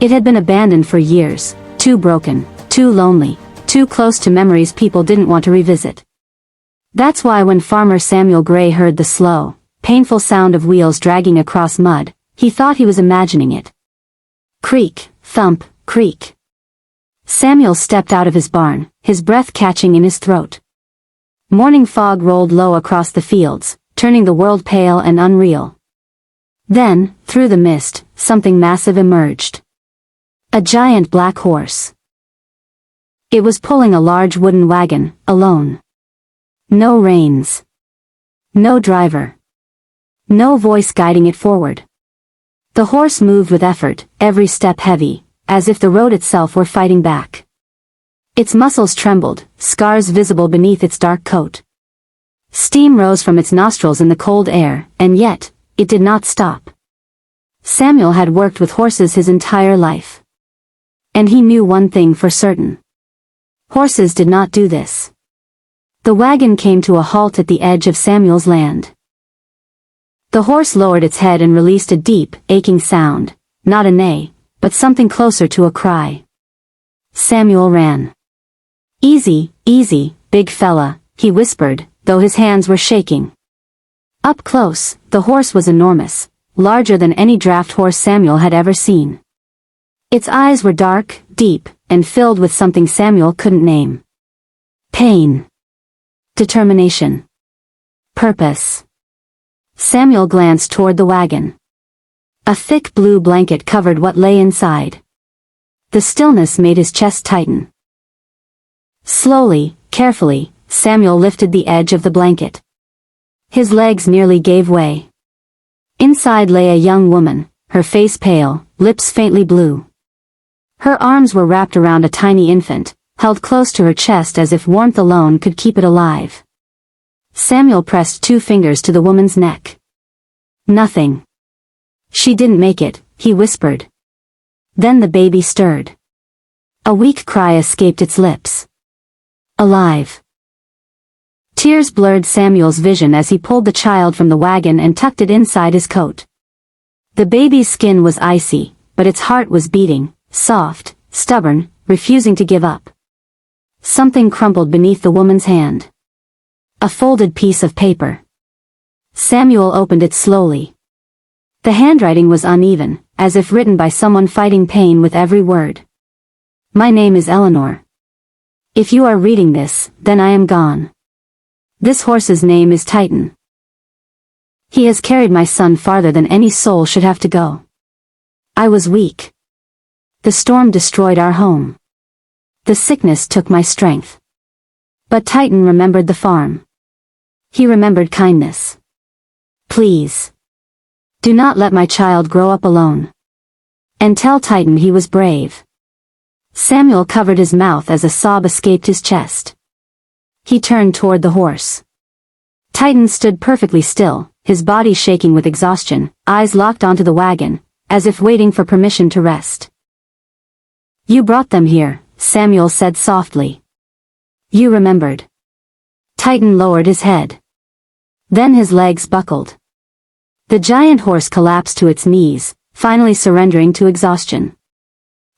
It had been abandoned for years, too broken, too lonely, too close to memories people didn't want to revisit. That's why when Farmer Samuel Gray heard the slow, painful sound of wheels dragging across mud, he thought he was imagining it. Creak, thump, creak. Samuel stepped out of his barn, his breath catching in his throat. Morning fog rolled low across the fields, turning the world pale and unreal. Then, through the mist, something massive emerged. A giant black horse. It was pulling a large wooden wagon, alone. No reins. No driver. No voice guiding it forward. The horse moved with effort, every step heavy, as if the road itself were fighting back. Its muscles trembled, scars visible beneath its dark coat. Steam rose from its nostrils in the cold air, and yet, it did not stop. Samuel had worked with horses his entire life. And he knew one thing for certain. Horses did not do this. The wagon came to a halt at the edge of Samuel's land. The horse lowered its head and released a deep, aching sound, not a neigh, but something closer to a cry. Samuel ran. "Easy, easy, big fella," he whispered, though his hands were shaking. Up close, the horse was enormous, larger than any draft horse Samuel had ever seen. Its eyes were dark, deep, and filled with something Samuel couldn't name. Pain. Determination. Purpose. Samuel glanced toward the wagon. A thick blue blanket covered what lay inside. The stillness made his chest tighten. Slowly, carefully, Samuel lifted the edge of the blanket. His legs nearly gave way. Inside lay a young woman, her face pale, lips faintly blue. Her arms were wrapped around a tiny infant, held close to her chest as if warmth alone could keep it alive. Samuel pressed 2 fingers to the woman's neck. Nothing. "She didn't make it," he whispered. Then the baby stirred. A weak cry escaped its lips. Alive. Tears blurred Samuel's vision as he pulled the child from the wagon and tucked it inside his coat. The baby's skin was icy, but its heart was beating, soft, stubborn, refusing to give up. Something crumpled beneath the woman's hand. A folded piece of paper. Samuel opened it slowly. The handwriting was uneven, as if written by someone fighting pain with every word. "My name is Eleanor. If you are reading this, then I am gone. This horse's name is Titan. He has carried my son farther than any soul should have to go. I was weak. The storm destroyed our home. The sickness took my strength. But Titan remembered the farm. He remembered kindness. Please. Do not let my child grow up alone. And tell Titan he was brave." Samuel covered his mouth as a sob escaped his chest. He turned toward the horse. Titan stood perfectly still, his body shaking with exhaustion, eyes locked onto the wagon, as if waiting for permission to rest. "You brought them here," Samuel said softly. "You remembered." Titan lowered his head. Then his legs buckled. The giant horse collapsed to its knees, finally surrendering to exhaustion.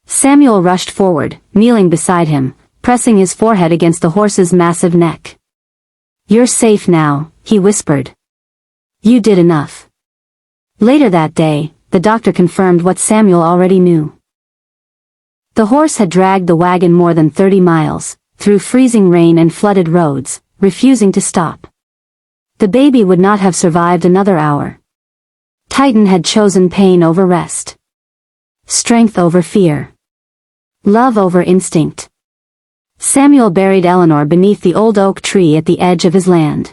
Samuel rushed forward, kneeling beside him, pressing his forehead against the horse's massive neck. "You're safe now," he whispered. "You did enough." Later that day, the doctor confirmed what Samuel already knew. The horse had dragged the wagon more than 30 miles, through freezing rain and flooded roads, refusing to stop. The baby would not have survived another hour. Titan had chosen pain over rest. Strength over fear. Love over instinct. Samuel buried Eleanor beneath the old oak tree at the edge of his land.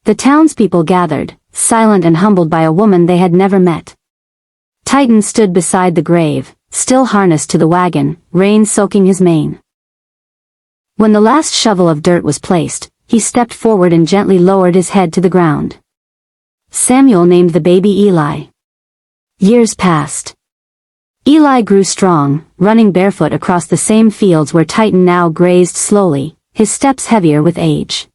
The townspeople gathered, silent and humbled by a woman they had never met. Titan stood beside the grave, still harnessed to the wagon, rain soaking his mane. When the last shovel of dirt was placed, he stepped forward and gently lowered his head to the ground. Samuel named the baby Eli. Years passed. Eli grew strong, running barefoot across the same fields where Titan now grazed slowly, his steps heavier with age.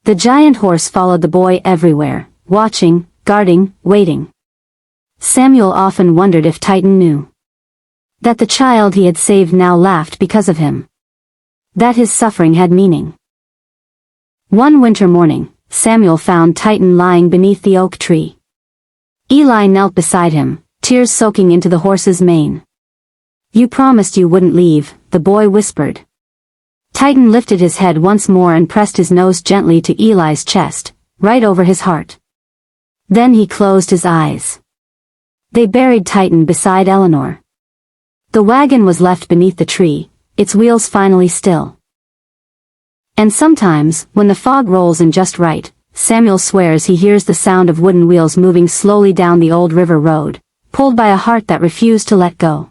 The giant horse followed the boy everywhere, watching, guarding, waiting. Samuel often wondered if Titan knew. That the child he had saved now laughed because of him. That his suffering had meaning. One winter morning, Samuel found Titan lying beneath the oak tree. Eli knelt beside him, tears soaking into the horse's mane. "You promised you wouldn't leave," the boy whispered. Titan lifted his head once more and pressed his nose gently to Eli's chest, right over his heart. Then he closed his eyes. They buried Titan beside Eleanor. The wagon was left beneath the tree, its wheels finally still. And sometimes, when the fog rolls in just right, Samuel swears he hears the sound of wooden wheels moving slowly down the old river road, pulled by a heart that refused to let go.